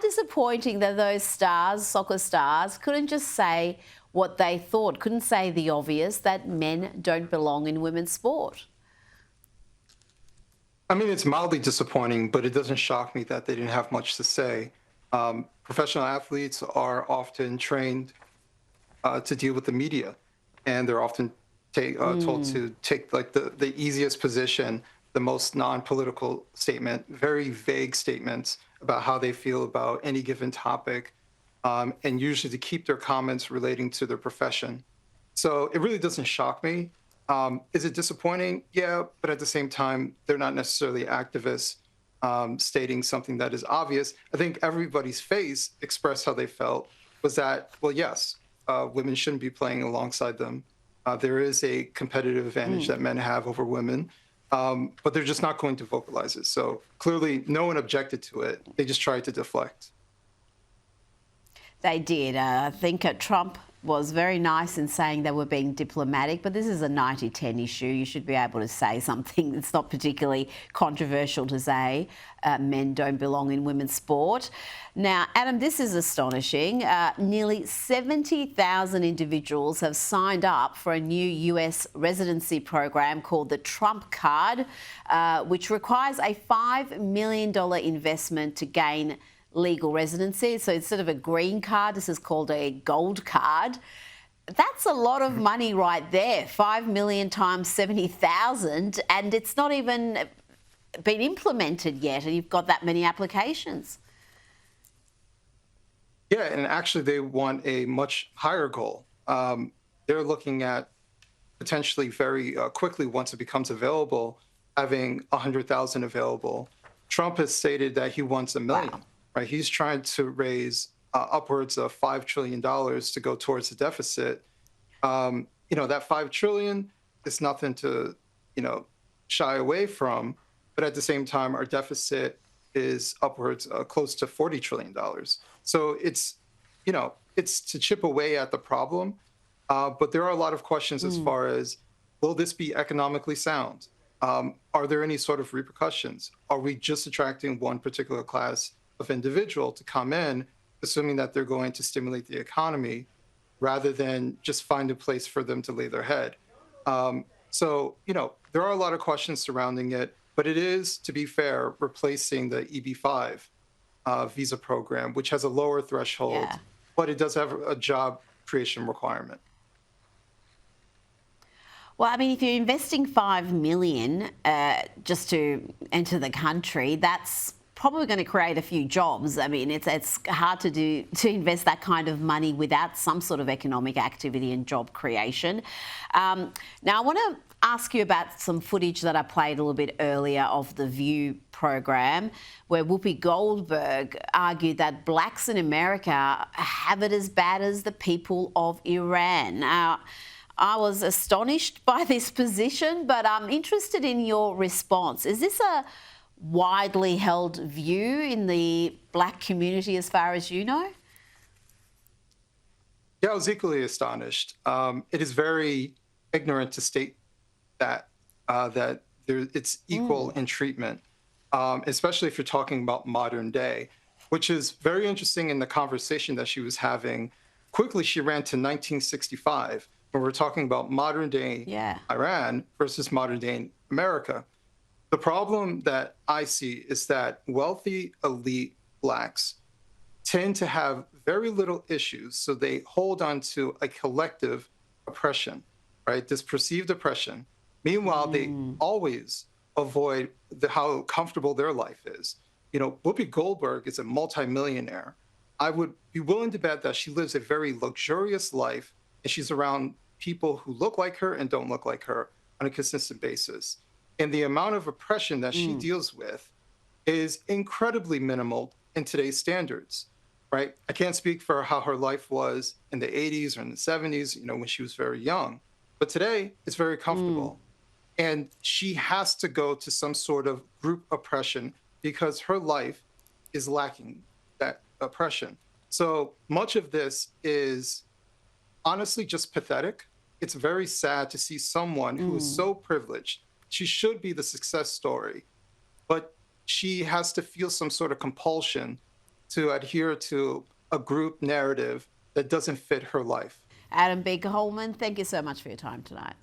disappointing that those stars, soccer stars, couldn't just say what they thought, couldn't say the obvious, that men don't belong in women's sport. I mean, it's mildly disappointing, but it doesn't shock me that they didn't have much to say. Professional athletes are often trained to deal with the media, and they're often told to take like the easiest position, the most non-political statement, very vague statements about how they feel about any given topic, and usually to keep their comments relating to their profession. So it really doesn't shock me. Is it disappointing? Yeah, but at the same time, they're not necessarily activists stating something that is obvious. I think everybody's face expressed how they felt was that, well, yes, women shouldn't be playing alongside them. There is a competitive advantage that men have over women, but they're just not going to vocalize it. So clearly, no one objected to it. They just tried to deflect. They did. I think Trump was very nice in saying they were being diplomatic, but this is a 90-10 issue. You should be able to say something that's not particularly controversial to say. Men don't belong in women's sport. Now, Adam, this is astonishing. Nearly 70,000 individuals have signed up for a new US residency program called the Trump Card, which requires a $5 million investment to gain legal residency. So instead of a green card, this is called a gold card. That's a lot of money right there, 5 million times 70,000, and it's not even been implemented yet, and you've got that many applications. Yeah, and actually they want a much higher goal. They're looking at potentially very quickly, once it becomes available, having 100,000 available. Trump has stated that he wants 1 million. Wow. Right, he's trying to raise upwards of $5 trillion to go towards the deficit. That $5 trillion is nothing to, shy away from. But at the same time, our deficit is upwards close to $40 trillion. So it's to chip away at the problem. But there are a lot of questions as far as, will this be economically sound? Are there any sort of repercussions? Are we just attracting one particular class of individual to come in, assuming that they're going to stimulate the economy, rather than just find a place for them to lay their head? So, there are a lot of questions surrounding it, but it is, to be fair, replacing the EB-5 visa program, which has a lower threshold, but it does have a job creation requirement. Well, I mean, if you're investing $5 million just to enter the country, that's probably going to create a few jobs. I mean, it's hard to invest that kind of money without some sort of economic activity and job creation. Now, I want to ask you about some footage that I played a little bit earlier of the View program, where Whoopi Goldberg argued that blacks in America have it as bad as the people of Iran. Now, I was astonished by this position, but I'm interested in your response. Is this a widely held view in the black community as far as you know? Yeah, I was equally astonished. It is very ignorant to state that it's equal in treatment, especially if you're talking about modern day, which is very interesting in the conversation that she was having. Quickly, she ran to 1965, when we're talking about modern day Iran versus modern day America. The problem that I see is that wealthy, elite blacks tend to have very little issues, so they hold on to a collective oppression, right? This perceived oppression. Meanwhile, they always avoid how comfortable their life is. Whoopi Goldberg is a multimillionaire. I would be willing to bet that she lives a very luxurious life, and she's around people who look like her and don't look like her on a consistent basis. And the amount of oppression that she deals with is incredibly minimal in today's standards, right? I can't speak for how her life was in the 80s or in the 70s, when she was very young. But today, it's very comfortable. And she has to go to some sort of group oppression because her life is lacking that oppression. So much of this is honestly just pathetic. It's very sad to see someone who is so privileged. She should be the success story, but she has to feel some sort of compulsion to adhere to a group narrative that doesn't fit her life. Adam B. Coleman, thank you so much for your time tonight.